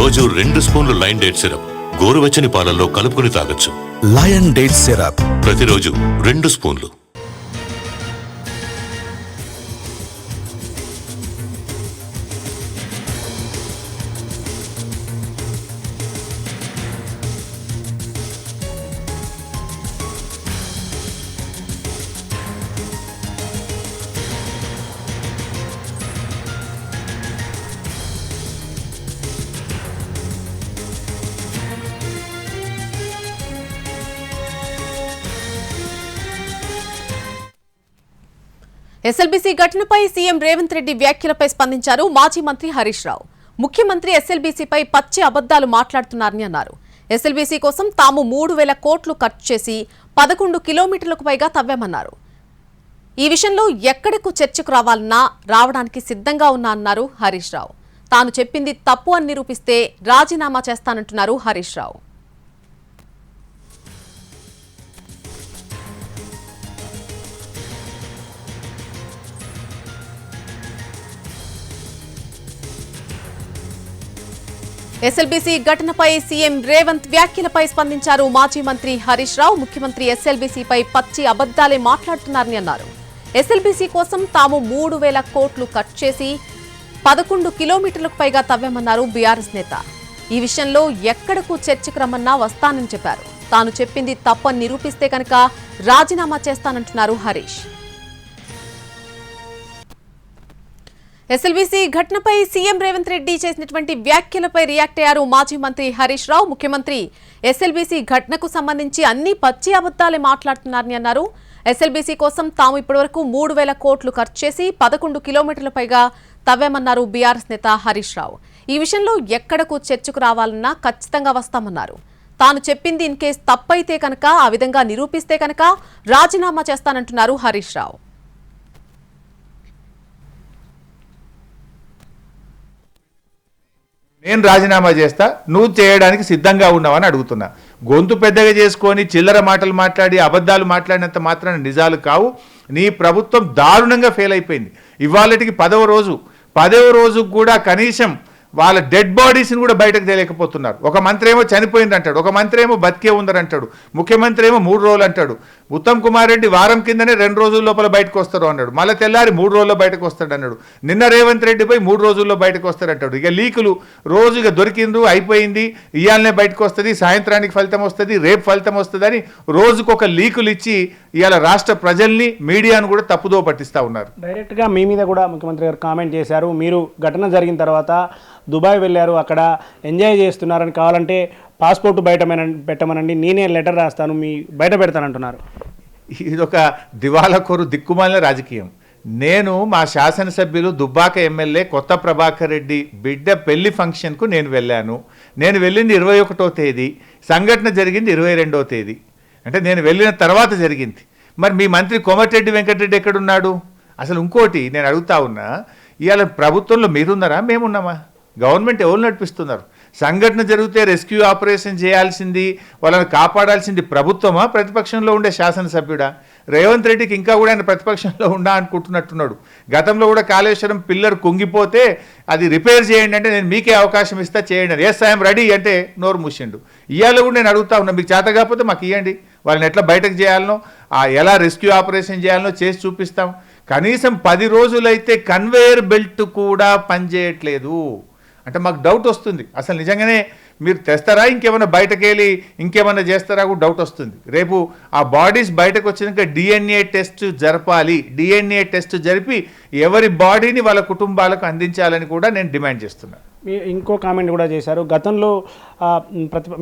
రోజు 2 స్పూన్లు lion date syrup గోరువెచ్చని పాలల్లో కలుపుకుని తాగొచ్చు. లయన్ డేట్ సిరప్ ప్రతిరోజు 2 స్పూన్లు. ఎస్ఎల్బీసీ ఘటనపై సీఎం రేవంత్ రెడ్డి వ్యాఖ్యలపై స్పందించారు మాజీ మంత్రి హరీష్ రావు. ముఖ్యమంత్రి ఎస్ఎల్బీసీపై పచ్చి అబద్దాలు మాట్లాడుతున్నారని అన్నారు. ఎస్ఎల్బీసీ కోసం తాము 3,000 కోట్లు ఖర్చు చేసి 11 కిలోమీటర్లకు పైగా తవ్వామన్నారు. ఈ విషయంలో ఎక్కడకు చర్చకు రావడానికి సిద్ధంగా ఉన్నా అన్నారు హరీష్ రావు. తాను చెప్పింది తప్పు అని నిరూపిస్తే రాజీనామా చేస్తానంటున్నారు హరీష్ రావు. ఎస్ఎల్బీసీ ఘటనపై సీఎం రేవంత్ వ్యాఖ్యలపై స్పందించారు మాజీ మంత్రి హరీష్ రావు. ముఖ్యమంత్రి ఎస్ఎల్బీసీపై పచ్చి అబద్దాలే మాట్లాడుతున్నారని అన్నారు. ఎస్ఎల్బీసీ కోసం తాము 3,000 కోట్లు ఖర్చు చేసి 11 కిలోమీటర్లకు పైగా తవ్వామన్నారు బీఆర్ఎస్ నేత. ఈ విషయంలో ఎక్కడకు చర్చకు రమ్మన్నా వస్తానని చెప్పారు. తాను చెప్పింది తప్పని నిరూపిస్తే కనుక రాజీనామా చేస్తానంటున్నారు హరీష్. ఎస్ఎల్బీసీ ఘటనపై సీఎం రేవంత్ రెడ్డి చేసినటువంటి వ్యాఖ్యలపై రియాక్ట్ అయ్యారు మాజీ మంత్రి హరీష్ రావు. ముఖ్యమంత్రి ఎస్ఎల్బీసీ ఘటనకు సంబంధించి అన్ని పచ్చి అబద్దాలే మాట్లాడుతున్నారని అన్నారు. ఎస్ఎల్బీసీ కోసం తాము ఇప్పటివరకు 3,000 కోట్లు ఖర్చు చేసి 11 కిలోమీటర్ల పైగా తవ్వామన్నారు బీఆర్ఎస్ నేత హరీష్ రావు. ఈ విషయంలో ఎక్కడకు చర్చకు రావాలన్నా ఖచ్చితంగా వస్తామన్నారు. తాను చెప్పింది ఇన్ కేసు తప్పైతే కనుక ఆ విధంగా నిరూపిస్తే కనుక రాజీనామా చేస్తానంటున్నారు హరీష్ రావు. నేను రాజీనామా చేస్తా, నువ్వు చేయడానికి సిద్ధంగా ఉన్నావని అడుగుతున్నా. గొంతు పెద్దగా చేసుకొని చిల్లర మాటలు మాట్లాడి అబద్ధాలు మాట్లాడినంత మాత్రాన నిజాలు కావు. నీ ప్రభుత్వం దారుణంగా ఫెయిల్ అయిపోయింది. ఇవాళటికి 10వ రోజు కూడా కనీసం వాళ్ళ డెడ్ బాడీస్ని కూడా బయటకు తెలియకపోతున్నారు. ఒక మంత్రి ఏమో చనిపోయింది అంటాడు, ఒక మంత్రి ఏమో బతికే ఉందరంటాడు, ముఖ్యమంత్రి ఏమో 3 రోజులు అంటాడు. ఉత్తమ్ కుమార్ రెడ్డి వారం కిందనే 2 రోజుల లోపల బయటకు వస్తారు అన్నాడు, మళ్ళీ తెల్లారి 3 రోజుల్లో బయటకు వస్తాడు అన్నాడు. నిన్న రేవంత్ రెడ్డి పోయి 3 రోజుల్లో బయటకు వస్తారంటాడు. ఇక లీకులు రోజుగా దొరికిండ్రు, అయిపోయింది, ఇవాళనే బయటకు వస్తుంది, సాయంత్రానికి ఫలితం వస్తుంది, రేపు ఫలితం వస్తుంది అని రోజుకొక లీకులు ఇచ్చి ఇవాళ రాష్ట్ర ప్రజల్ని మీడియాను కూడా తప్పుదో పట్టిస్తూ ఉన్నారు. డైరెక్ట్గా మీ మీద కూడా ముఖ్యమంత్రి గారు కామెంట్ చేశారు. మీరు ఘటన జరిగిన తర్వాత దుబాయ్ వెళ్ళారు, అక్కడ ఎంజాయ్ చేస్తున్నారని, కావాలంటే పాస్పోర్ట్ బయట పెట్టమనండి, నేనే లెటర్ రాస్తాను, మీ బయట పెడతానంటున్నారు. ఇదొక దివాళాకోరు దిక్కుమాలిన రాజకీయం. నేను మా శాసనసభ్యులు దుబ్బాక ఎమ్మెల్యే కొత్త ప్రభాకర్ రెడ్డి బిడ్డ పెళ్లి ఫంక్షన్కు నేను వెళ్ళాను. నేను వెళ్ళింది 21వ తేదీ, సంఘటన జరిగింది 22వ తేదీ. అంటే నేను వెళ్ళిన తర్వాత జరిగింది. మరి మీ మంత్రి కోమటిరెడ్డి వెంకటరెడ్డి ఎక్కడున్నాడు? అసలు ఇంకోటి నేను అడుగుతా ఉన్నా, ఇవాళ ప్రభుత్వంలో మీరున్నారా, మేమున్నామా? గవర్నమెంట్ ఎవరు నడిపిస్తున్నారు? సంఘటన జరిగితే రెస్క్యూ ఆపరేషన్ చేయాల్సింది, వాళ్ళని కాపాడాల్సింది ప్రభుత్వమా, ప్రతిపక్షంలో ఉండే శాసనసభ్యుడా? రేవంత్ రెడ్డికి ఇంకా కూడా ఆయన ప్రతిపక్షంలో ఉండా అనుకుంటున్నట్టున్నాడు. గతంలో కూడా కాళేశ్వరం పిల్లర్ కుంగిపోతే అది రిపేర్ చేయండి అంటే నేను మీకే అవకాశం ఇస్తా, చేయండి, ఎస్ ఐఎమ్ రెడీ అంటే నోరు మూసిండు. ఇవాళ కూడా నేను అడుగుతా ఉన్నా, మీకు చేత కాకపోతే మాకు ఇవ్వండి, వాళ్ళని ఎట్లా బయటకు చేయాలనో, ఎలా రెస్క్యూ ఆపరేషన్ చేయాలనో చేసి చూపిస్తాం. కనీసం 10 రోజులైతే కన్వేయర్ బెల్ట్ కూడా పనిచేయట్లేదు అంటే మాకు డౌట్ వస్తుంది. అసలు నిజంగానే మీరు తెస్తారా, ఇంకేమైనా బయటకు వెళ్ళి ఇంకేమైనా చేస్తారా కూడా డౌట్ వస్తుంది. రేపు ఆ బాడీస్ బయటకు వచ్చినాక DNA టెస్ట్ జరపాలి. DNA టెస్ట్ జరిపి ఎవరి బాడీని వాళ్ళ కుటుంబాలకు అందించాలని కూడా నేను డిమాండ్ చేస్తున్నాను. ఇంకో కామెంట్ కూడా చేశారు. గతంలో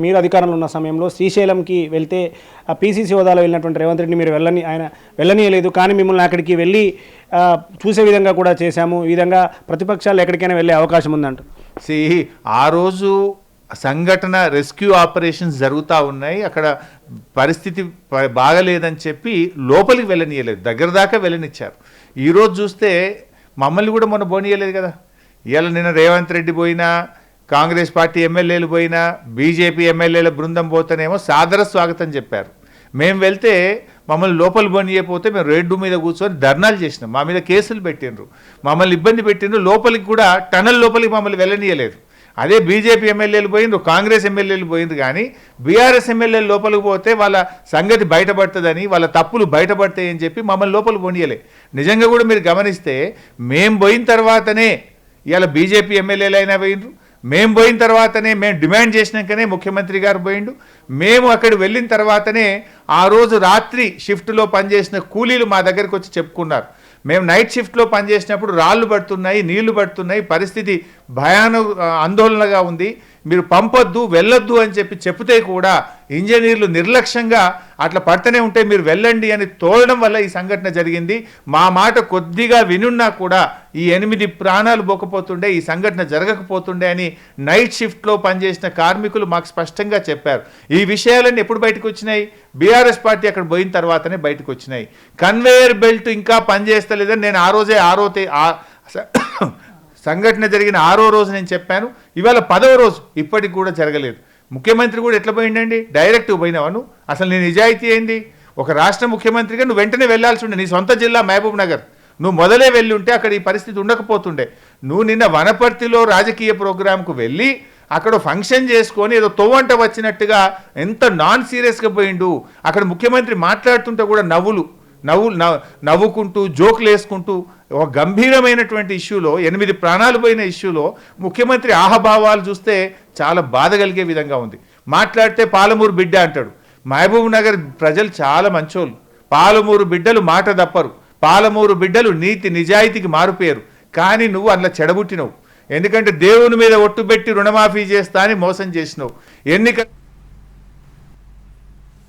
మీరు అధికారంలో ఉన్న సమయంలో శ్రీశైలంకి వెళ్తే PCC హోదాలో వెళ్ళినటువంటి రేవంత్ రెడ్డి మీరు ఆయన వెళ్ళనీయలేదు, కానీ మిమ్మల్ని అక్కడికి వెళ్ళి చూసే విధంగా కూడా చేశాము, ఈ విధంగా ప్రతిపక్షాలు ఎక్కడికైనా వెళ్ళే అవకాశం ఉందంట. ఆ రోజు సంఘటన రెస్క్యూ ఆపరేషన్స్ జరుగుతూ ఉన్నాయి, అక్కడ పరిస్థితి బాగలేదని చెప్పి లోపలికి వెళ్ళనీయలేదు, దగ్గర దాకా వెళ్ళనిచ్చారు. ఈరోజు చూస్తే మమ్మల్ని కూడా మొన్న పోనీయలేదు కదా. ఇవాళ నిన్న రేవంత్ రెడ్డి పోయినా, కాంగ్రెస్ పార్టీ ఎమ్మెల్యేలు పోయినా, బీజేపీ ఎమ్మెల్యేల బృందం పోతేనేమో సాదర స్వాగతం చెప్పారు. మేము వెళ్తే మమ్మల్ని లోపల పోనీయకపోతే మేము రోడ్డు మీద కూర్చొని ధర్నాలు చేసినాం, మా మీద కేసులు పెట్టిండ్రు, మమ్మల్ని ఇబ్బంది పెట్టిండ్రు, లోపలికి కూడా టనల్ లోపలికి మమ్మల్ని వెళ్ళనీయలేదు. అదే బీజేపీ ఎమ్మెల్యేలు పోయిండ్రు, కాంగ్రెస్ ఎమ్మెల్యేలు పోయిండ్రు, కానీ బీఆర్ఎస్ ఎమ్మెల్యేలు లోపలికి పోతే వాళ్ళ సంగతి బయటపడుతుందని, వాళ్ళ తప్పులు బయటపడతాయని చెప్పి మమ్మల్ని లోపలికి పోనీయలే. నిజంగా కూడా మీరు గమనిస్తే మేము పోయిన తర్వాతనే ఇవాళ బీజేపీ ఎమ్మెల్యేలు అయినా పోయిండ్రు, మేము పోయిన తర్వాతనే మేము డిమాండ్ చేసినాకనే ముఖ్యమంత్రి గారు పోయిండు, మేము అక్కడ వెళ్ళిన తర్వాతనే ఆ రోజు రాత్రి షిఫ్ట్లో పనిచేసిన కూలీలు మా దగ్గరికి వచ్చి చెప్పుకున్నారు, మేము నైట్ షిఫ్ట్లో పనిచేసినప్పుడు రాళ్ళు పడుతున్నాయి, నీళ్లు పడుతున్నాయి, పరిస్థితి ఆందోళనగా ఉంది, మీరు పంపొద్దు వెళ్ళొద్దు అని చెప్తే కూడా ఇంజనీర్లు నిర్లక్ష్యంగా అట్లా పడుతూనే ఉంటే మీరు వెళ్ళండి అని తోలడం వల్ల ఈ సంఘటన జరిగింది. మా మాట కొద్దిగా వినున్నా కూడా ఈ 8 ప్రాణాలు పోకపోతుండే, ఈ సంఘటన జరగకపోతుండే అని నైట్ షిఫ్ట్లో పనిచేసిన కార్మికులు మాకు స్పష్టంగా చెప్పారు. ఈ విషయాలన్నీ ఎప్పుడు బయటకు వచ్చినాయి? బీఆర్ఎస్ పార్టీ అక్కడ పోయిన తర్వాతనే బయటకు వచ్చినాయి. కన్వేయర్ బెల్ట్ ఇంకా పనిచేస్తలేదని నేను ఆ రోజే సంఘటన జరిగిన 6వ రోజు నేను చెప్పాను. ఇవాళ 10వ రోజు ఇప్పటికి కూడా జరగలేదు. ముఖ్యమంత్రి కూడా ఎట్లా పోయిండండి? డైరెక్ట్ పోయినావా నువ్వు? అసలు నీ నిజాయితీ ఏంది? ఒక రాష్ట్ర ముఖ్యమంత్రిగా నువ్వు వెంటనే వెళ్లాల్సి ఉండే. నీ సొంత జిల్లా మహబూబ్ నగర్, నువ్వు మొదలే వెళ్ళి ఉంటే అక్కడ ఈ పరిస్థితి ఉండకపోతుండే. నువ్వు నిన్న వనపర్తిలో రాజకీయ ప్రోగ్రాంకు వెళ్ళి అక్కడ ఫంక్షన్ చేసుకొని ఏదో తోవంట వచ్చినట్టుగా ఎంత నాన్ సీరియస్గా పోయిండు. అక్కడ ముఖ్యమంత్రి మాట్లాడుతుంటే కూడా నవ్వుకుంటూ జోకులు వేసుకుంటూ ఒక గంభీరమైనటువంటి ఇష్యూలో, 8 ప్రాణాలు పోయిన ఇష్యూలో ముఖ్యమంత్రి ఆహభావాలు చూస్తే చాలా బాధ కలిగే విధంగా ఉంది. మాట్లాడితే పాలమూరు బిడ్డ అంటాడు. మహబూబ్ నగర్ ప్రజలు చాలా మంచోళ్ళు. పాలమూరు బిడ్డలు మాట తప్పరు. పాలమూరు బిడ్డలు నీతి నిజాయితీకి మారుపోయారు. కానీ నువ్వు అట్లా చెడబుట్టినవు. ఎందుకంటే దేవుని మీద ఒట్టు పెట్టి రుణమాఫీ చేస్తా అని మోసం చేసినావు.